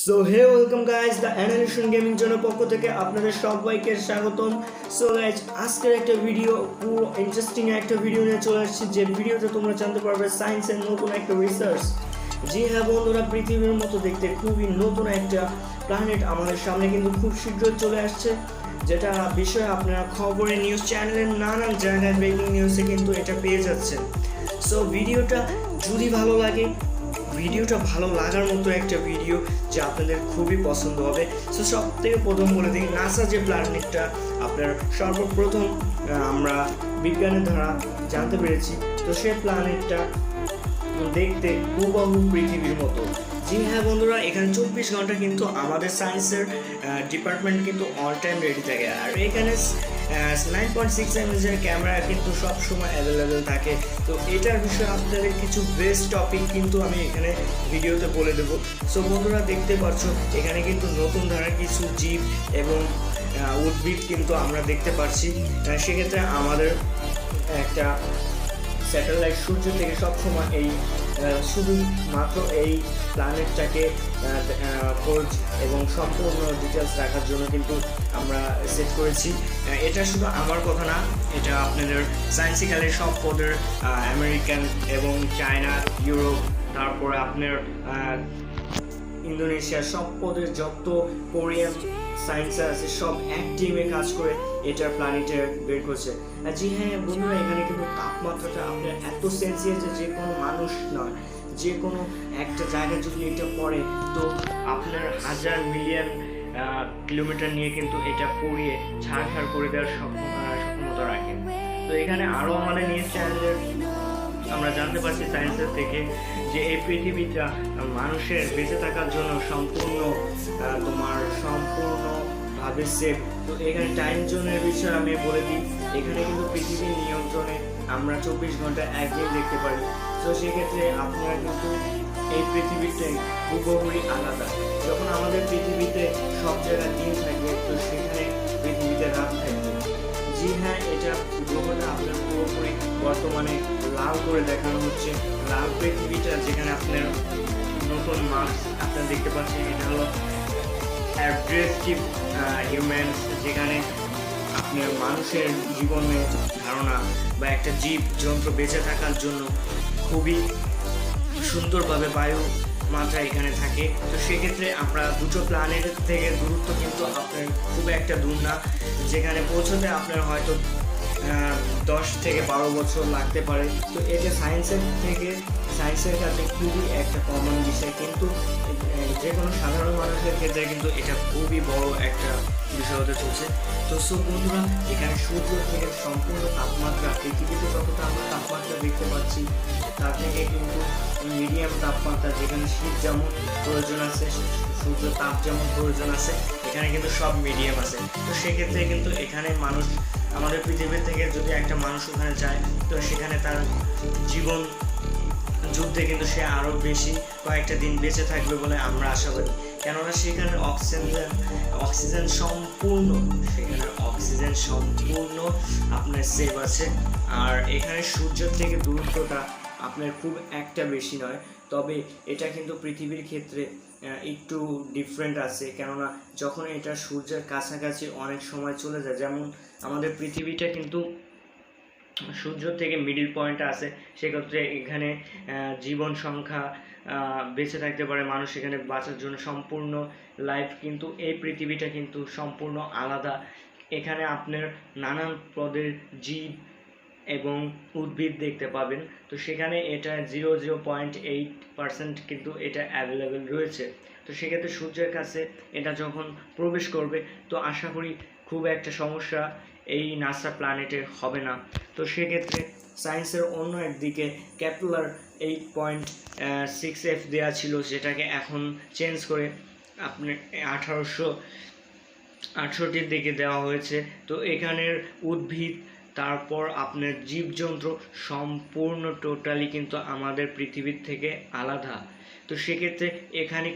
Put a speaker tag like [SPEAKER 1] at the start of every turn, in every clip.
[SPEAKER 1] So hey welcome guys the অ্যানালিশন gaming জোনের পক্ষ থেকে আপনাদের সবাইকে স্বাগতম। সো গাইস, আজকের একটা ভিডিও পুরো ইন্টারেস্টিং একটা ভিডিও নিয়ে চলে আসছি, যে ভিডিওতে তোমরা জানতে পারবে সায়েন্সের নতুন একটা রিসার্চ। জি হ্যাঁ বন্ধুরা, পৃথিবীর মতো দেখতে খুবই নতুন একটা প্ল্যানেট আমাদের সামনে কিন্তু খুব শীঘ্রই চলে আসছে, যেটা বিষয়ে আপনারা খবরে নিউজ চ্যানেলের নানান জায়গায় ব্রেকিং নিউজে কিন্তু এটা পেয়ে যাচ্ছেন। সো ভিডিওটা যদি ভালো লাগে, ভিডিওটা ভালো লাগার মতো একটা ভিডিও যা আপনাদের খুবই পছন্দ হবে। সো সব থেকে প্রথম বলে দিই, নাসা যে প্ল্যানেটটা আপনার সর্বপ্রথম আমরা বিজ্ঞানের দ্বারা জানতে পেরেছি, তো সেই প্ল্যানেটটা দেখতে হুবহু পৃথিবীর মতো। জি হ্যাঁ বন্ধুরা, এখানে 24 ঘন্টা কিন্তু আমাদের সায়েন্সের ডিপার্টমেন্ট কিন্তু অল টাইম রেডি থাকে, আর এখানে 9.6 এমএসের ক্যামেরা কিন্তু সব সময় অ্যাভেলেবেল থাকে। তো এটার বিষয়ে আপনাদের কিছু বেস্ট টপিক কিন্তু আমি এখানে ভিডিওতে বলে দেবো। সো বন্ধুরা, দেখতে পাচ্ছ এখানে কিন্তু নতুন ধরনের কিছু জীব এবং উদ্ভিদ কিন্তু আমরা দেখতে পাচ্ছি। সেক্ষেত্রে আমাদের একটা স্যাটেলাইট সূর্য থেকে সবসময় এই শুধুমাত্র এই প্ল্যানেটটাকে খোঁজ এবং সম্পূর্ণ ডিটেলস রাখার জন্য কিন্তু আমরা সেট করেছি। এটা শুধু আমার কথা না, এটা আপনাদের সায়েন্সিক্যালের সব পদের আমেরিকান এবং চায়না, ইউরোপ, তারপরে আপনার ইন্দোনেশিয়ার সব পদের যত কোরিয়ান সায়েন্স আছে সব এক টিমে কাজ করে এটার প্ল্যানেটে বের করছে। জি হ্যাঁ বন্ধুরা, এখানে কিন্তু তাপমাত্রাটা আপনার এত সেন্সিয়াস যে কোনো মানুষ নয়, যে কোনো একটা জায়গায় যদি এটা পড়ে তো আপনার হাজার মিলিয়ন কিলোমিটার নিয়ে কিন্তু এটা পড়িয়ে ছাড় করে দেওয়ার সক্ষমতা রাখে। তো এখানে আরও আমাদের নিউজ চ্যানেলের আমরা জানতে পারছি সায়েন্সের থেকে যে এই পৃথিবীটা মানুষের বেঁচে থাকার জন্য সম্পূর্ণভাবে সেফ। তো এখানে টাইম জোনের বিষয়ে আমি বলে দিই, এখানে কিন্তু পৃথিবীর নিয়ন্ত্রণে আমরা 24 ঘন্টা একদিন দেখতে পারি। তো সেক্ষেত্রে আপনারা কিন্তু এই পৃথিবীটাই হুবহুই আলাদা। যখন আমাদের পৃথিবীতে সব জায়গায় দিন থাকবে, তো সেখানে পৃথিবীতে রাত থাকবে। জি হ্যাঁ, এটা গ্রহটা আপনার পুরোপুরি বর্তমানে লাল করে দেখানো হচ্ছে। লাল পৃথিবীটা যেখানে আপনার নতুন মার্কস আপনারা দেখতে পাচ্ছেন, এটা হলো অ্যাড্রেসটিভ হিউম্যানস, যেখানে আপনার মানুষের জীবনে ধারণা বা একটা জীব যন্ত্র বেঁচে থাকার জন্য খুবই সুন্দরভাবে বায়ু মাত্রা এখানে থাকে। তো সেক্ষেত্রে আমরা দুটো প্ল্যানেটের থেকে দূরত্ব কিন্তু আপনার খুব একটা দূর না, যেখানে পৌঁছতে আপনার হয়তো 10 থেকে 12 বছর লাগতে পারে। তো এটা সায়েন্সের কাছে খুবই একটা কমন বিষয়, কিন্তু যে কোনো সাধারণ মানুষের ক্ষেত্রে কিন্তু এটা খুবই বড় একটা বিষয় হতে চলছে। তো সব বন্ধুরা, এখানে সূর্য থেকে সম্পূর্ণ তাপমাত্রা, পৃথিবীতে যতটা আমরা তাপমাত্রা দেখতে পাচ্ছি তার থেকে কিন্তু মিডিয়াম তাপমাত্রা, যেখানে শীত যেমন প্রয়োজন আছে, সূর্য তাপ যেমন প্রয়োজন আছে, এখানে কিন্তু সব মিডিয়াম আছে। তো সেক্ষেত্রে কিন্তু এখানে মানুষ, আমাদের পৃথিবী থেকে যদি একটা মানুষ ওখানে যায়, তো সেখানে তার জীবন যুদ্ধে কিন্তু সে আরও বেশি কয়েকটা দিন বেঁচে থাকবে বলে আমরা আশা করি, কেননা সেখানে অক্সিজেন সম্পূর্ণ আপনার সেভ আছে। আর এখানে সূর্যের থেকে দূরত্বটা আপনার খুব একটা বেশি নয়, তবে এটা কিন্তু পৃথিবীর ক্ষেত্রে একটু ডিফারেন্ট আছে, কেননা যখন এটা সূর্যের কাছাকাছি অনেক সময় চলে যায়, যেমন আমাদের পৃথিবীটা কিন্তু সূর্য থেকে মিডল পয়েন্টে আছে, সেক্ষেত্রে এখানে জীবন সংখ্যা বেঁচে থাকতে পারে, মানুষ এখানে বাঁচার জন্য সম্পূর্ণ লাইফ। কিন্তু এই পৃথিবীটা কিন্তু সম্পূর্ণ আলাদা, এখানে আপনার নানান পদের জীব এবং উদ্ভিদ দেখতে পাবেন। তো সেখানে এটা 0.8% কিন্তু এটা অ্যাভেলেবেল রয়েছে। তো সেক্ষেত্রে সূর্যের কাছে এটা যখন প্রবেশ করবে, তো আশা করি খুব একটা সমস্যা এই নাসা প্ল্যানেটে হবে না। তো সেক্ষেত্রে সায়েন্সের অন্য একদিকে ক্যাপলার 8.6f দেওয়া ছিল, যেটাকে এখন চেঞ্জ করে আপনার 1868 দিকে দেওয়া হয়েছে। তো এখানের উদ্ভিদ, তারপর আপনার জীবজন্তু সম্পূর্ণ টোটালি কিন্তু আমাদের পৃথিবীর থেকে আলাদা। তো সেক্ষেত্রে এখানে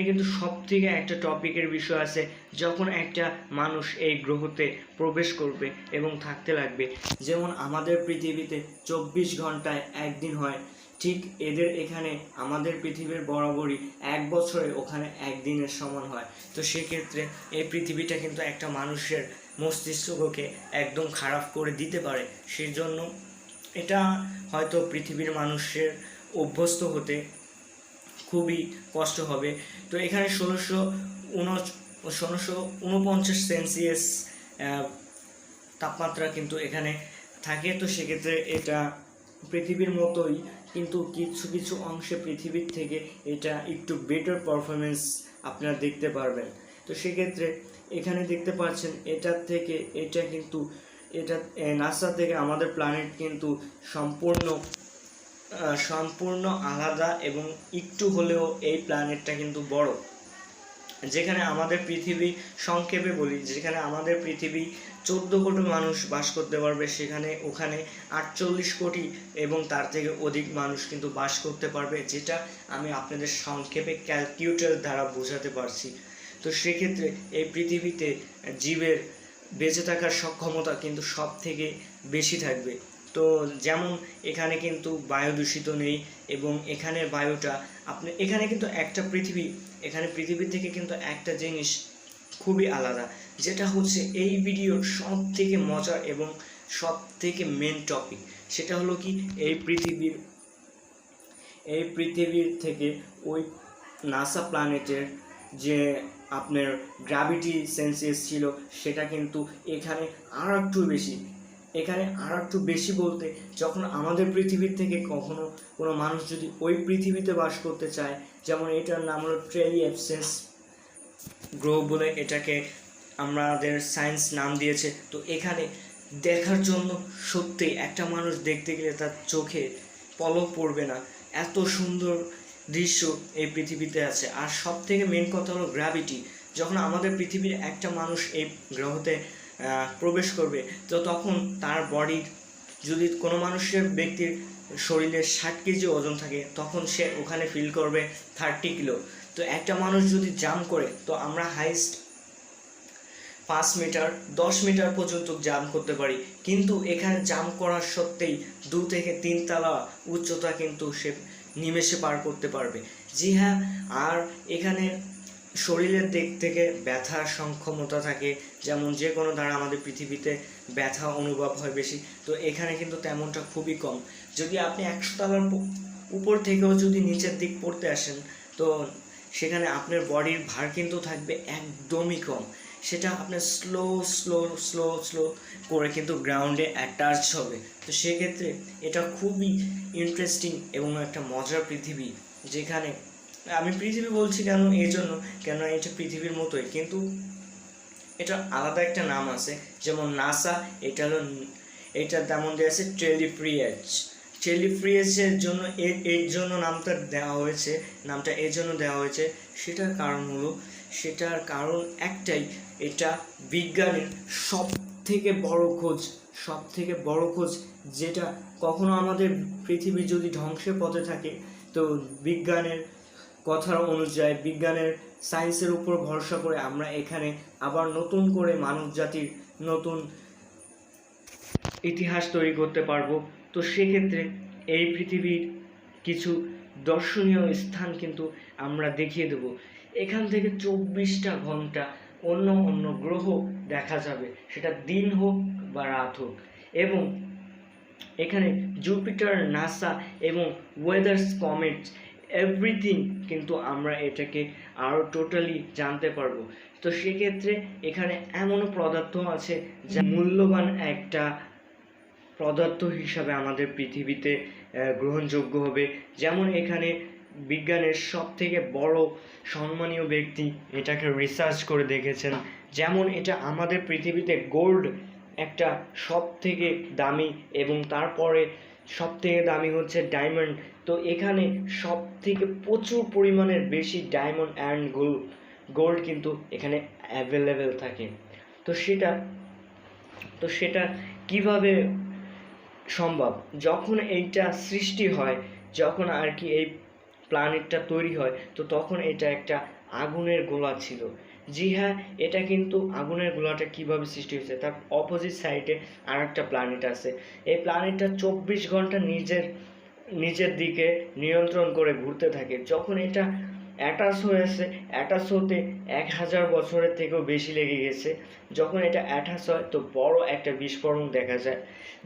[SPEAKER 1] কিন্তু সব থেকে একটা টপিকের বিষয় আছে, যখন একটা মানুষ এই গ্রহতে প্রবেশ করবে এবং থাকতে লাগবে, যেমন আমাদের পৃথিবীতে 24 ঘন্টায় একদিন হয়, ঠিক এদের এখানে আমাদের পৃথিবীর বরাবরই 1 বছরে ওখানে 1 দিনের সমান হয়। তো সেক্ষেত্রে এই পৃথিবীটা কিন্তু একটা মানুষের মস্তিষ্ককে একদম খারাপ করে দিতে পারে। সেই জন্য এটা হয়তো পৃথিবীর মানুষের অভ্যস্ত হতে খুবই কষ্ট হবে। তো এখানে 1649 সেলসিয়াস তাপমাত্রা কিন্তু এখানে থাকে। তো সেক্ষেত্রে এটা পৃথিবীর মতোই, কিন্তু কিছু কিছু অংশে পৃথিবীর থেকে এটা একটু বেটার পারফরমেন্স আপনারা দেখতে পারবেন। তো সেক্ষেত্রে এখানে দেখতে পাচ্ছেন এটার থেকে এটা কিন্তু এটা নাসা থেকে আমাদের প্ল্যানেট কিন্তু সম্পূর্ণ আলাদা, এবং একটু হলেও এই প্ল্যানেটটা কিন্তু বড়। যেখানে আমাদের পৃথিবী, সংক্ষেপে বলি, যেখানে আমাদের পৃথিবী 14 কোটি মানুষ বাস করতে পারবে, ওখানে 48 কোটি এবং তার থেকে অধিক মানুষ কিন্তু বাস করতে পারবে, যেটা আমি আপনাদের সংক্ষেপে ক্যালকুলেটর দ্বারা বোঝাতে পারছি। তো সেক্ষেত্রে এই পৃথিবীতে জীবের বেঁচে থাকার সক্ষমতা কিন্তু সব থেকে বেশি থাকবে। তো যেমন এখানে কিন্তু বায়ু দূষিত নেই, এবং এখানের বায়ুটা এখানে কিন্তু এখানে পৃথিবী থেকে কিন্তু একটা জিনিস খুবই আলাদা, যেটা হচ্ছে এই ভিডিওর সব থেকে মজার এবং সব থেকে মেন টপিক। সেটা হলো কি, এই পৃথিবীর থেকে ওই নাসা প্ল্যানেটের যে আপনার গ্র্যাভিটি সেন্সেস ছিল, সেটা কিন্তু এখানে আর একটু বেশি বলতে, যখন আমাদের পৃথিবীর থেকে কখনো কোনো মানুষ যদি ওই পৃথিবীতে বাস করতে চায়, যেমন এটার নাম হলো ট্রেলিএপসেস গ্রহ বলে এটাকে আমাদের সায়েন্স নাম দিয়েছে। তো এখানে দেখার জন্য সত্যি একটা মানুষ দেখতে গেলে তার চোখে পলক পড়বে না, এত সুন্দর দৃশ্য এই পৃথিবীতে আছে। আর সব থেকে মেন কথা হলো গ্র্যাভিটি। যখন আমাদের পৃথিবীর একটা মানুষ এই গ্রহতে প্রবেশ করবে, তো তখন তার বডির, যদি কোনো ব্যক্তির শরীরে 60 কেজি ওজন থাকে, তখন সে ওখানে ফিল করবে 30 কিলো। তো একটা মানুষ যদি জাম্প করে, তো আমরা হাইস্ট 5 মিটার 10 মিটার পর্যন্ত জাম্প করতে পারি, কিন্তু এখানে জাম্প করার সত্ত্বেই 2 থেকে 3 তলা উচ্চতা কিন্তু সে নিমেষে পার করতে পারবে। জি হ্যাঁ, আর এখানে শরীরের দিক থেকে ব্যথার সক্ষমতা থাকে, যেমন যে কোনো দ্বারা আমাদের পৃথিবীতে ব্যথা অনুভব হয় বেশি, তো এখানে কিন্তু তেমনটা খুবই কম। যদি আপনি 100 তলার উপর থেকেও যদি নিচের দিক পড়তে আসেন, তো সেখানে আপনার বডির ভার কিন্তু থাকবে একদমই কম, সেটা আপনার স্লো করে কিন্তু গ্রাউন্ডে অ্যাটাচ হবে। তো সেক্ষেত্রে এটা খুবই ইন্টারেস্টিং এবং একটা মজার পৃথিবী। যেখানে আমি পৃথিবী বলছি কেন এটা পৃথিবীর মতোই, কিন্তু এটা আলাদা একটা নাম আছে, যেমন নাসা, এটা তেমন দেওয়া আছে ট্রেলিফ্রিয়েজের জন্য এর জন্য নামটা এই জন্য দেওয়া হয়েছে। সেটার কারণ একটাই, এটা বিজ্ঞানের সব থেকে বড় খোঁজ, যেটা কখনো আমাদের পৃথিবী যদি ধ্বংসের পথে থাকে, তো বিজ্ঞানের কথার অনুযায়ী, বিজ্ঞানের সায়েন্সের উপর ভরসা করে আমরা এখানে আবার নতুন করে মানব জাতির নতুন ইতিহাস তৈরি করতে পারবো। তো সেক্ষেত্রে এই পৃথিবীর কিছু দর্শনীয় স্থান কিন্তু আমরা দেখিয়ে দেব। এখান থেকে 24টা ঘন্টা অন্য গ্রহ দেখা যাবে, সেটা দিন হোক বা রাত হোক। এবং এখানে জুপিটার, নাসা এবং ওয়েদার্স, কমেটস, এভরিথিং কিন্তু আমরা এটাকে আরও টোটালি জানতে পারবো। তো সেক্ষেত্রে এখানে এমনও পদার্থ আছে যা মূল্যবান একটা পদার্থ হিসাবে আমাদের পৃথিবীতে গ্রহণযোগ্য হবে। যেমন এখানে বিজ্ঞানের সব থেকে বড় সম্মানীয় ব্যক্তি এটাকে রিসার্চ করে দেখেছেন, যেমন এটা আমাদের পৃথিবীতে গোল্ড একটা সব থেকে দামি, এবং তারপরে সব থেকে দামি হচ্ছে ডায়মন্ড। তো এখানে সব থেকে প্রচুর পরিমাণের বেশি ডায়মন্ড অ্যান্ড গোল্ড কিন্তু এখানে অ্যাভেলেবেল থাকে। তো সেটা কিভাবে সম্ভব? যখন এইটা সৃষ্টি হয়, যখন আর কি এই প্ল্যানেটটা তৈরি হয়, তো তখন এটা একটা আগুনের গোলা ছিল। জি হ্যাঁ, এটা কিন্তু আগুনের গোলাটা কিভাবে সৃষ্টি হয়েছে, তার অপোজিট সাইডে আর একটা প্ল্যানেট আছে। এই প্ল্যানেটটা 24 ঘন্টা নিজের নিচের দিকে নিয়ন্ত্রণ করে ঘুরতে থাকে। যখন এটা অ্যাটাচ হয়েছে, অ্যাটাচ হতে 1000 বছরের থেকেও বেশি লেগে গেছে। যখন এটা অ্যাটাচ হয় তো বড় একটা বিস্ফোরণ দেখা যায়,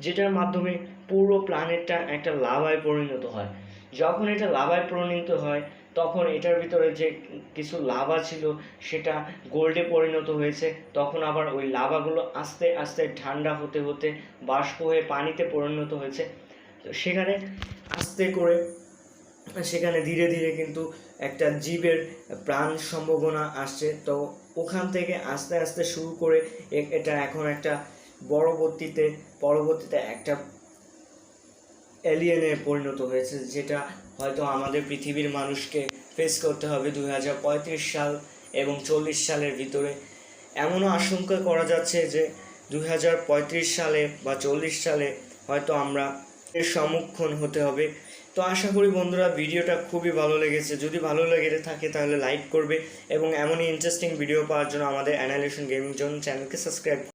[SPEAKER 1] যেটার মাধ্যমে পুরো প্ল্যানেটটা একটা লাভায় পরিণত হয়। যখন এটা লাভায় পরিণত হয় তখন এটার ভিতরে যে কিছু লাভা ছিল সেটা গোল্ডে পরিণত হয়েছে। তখন আবার ওই লাভাগুলো আস্তে আস্তে ঠান্ডা হতে হতে বাষ্প হয়ে পানিতে পরিণত হয়েছে। তো সেখানে আস্তে করে সেখানে ধীরে ধীরে কিন্তু একটা জীবের প্রাণ সম্ভাবনা আসছে। তো ওখান থেকে আস্তে আস্তে শুরু করে এটা এখন একটা পরবর্তীতে একটা এলিয়েনে পরিণত হয়েছে, যেটা হয়তো আমাদের পৃথিবীর মানুষকে ফেস করতে হবে 2035 সাল এবং 40 সালের ভিতরে। এমনও আশঙ্কা করা যাচ্ছে যে 2035 সালে বা 40 সালে হয়তো আমরা এর সম্মুখীন হতে হবে। তো আশা করি বন্ধুরা ভিডিওটা খুবই ভালো লেগেছে। যদি ভালো লেগে থাকে তাহলে লাইক করবে এবং এমনই ইন্টারেস্টিং ভিডিও পাওয়ার জন্য আমাদের অ্যানালিসন গেমিং জোন চ্যানেলকে সাবস্ক্রাইব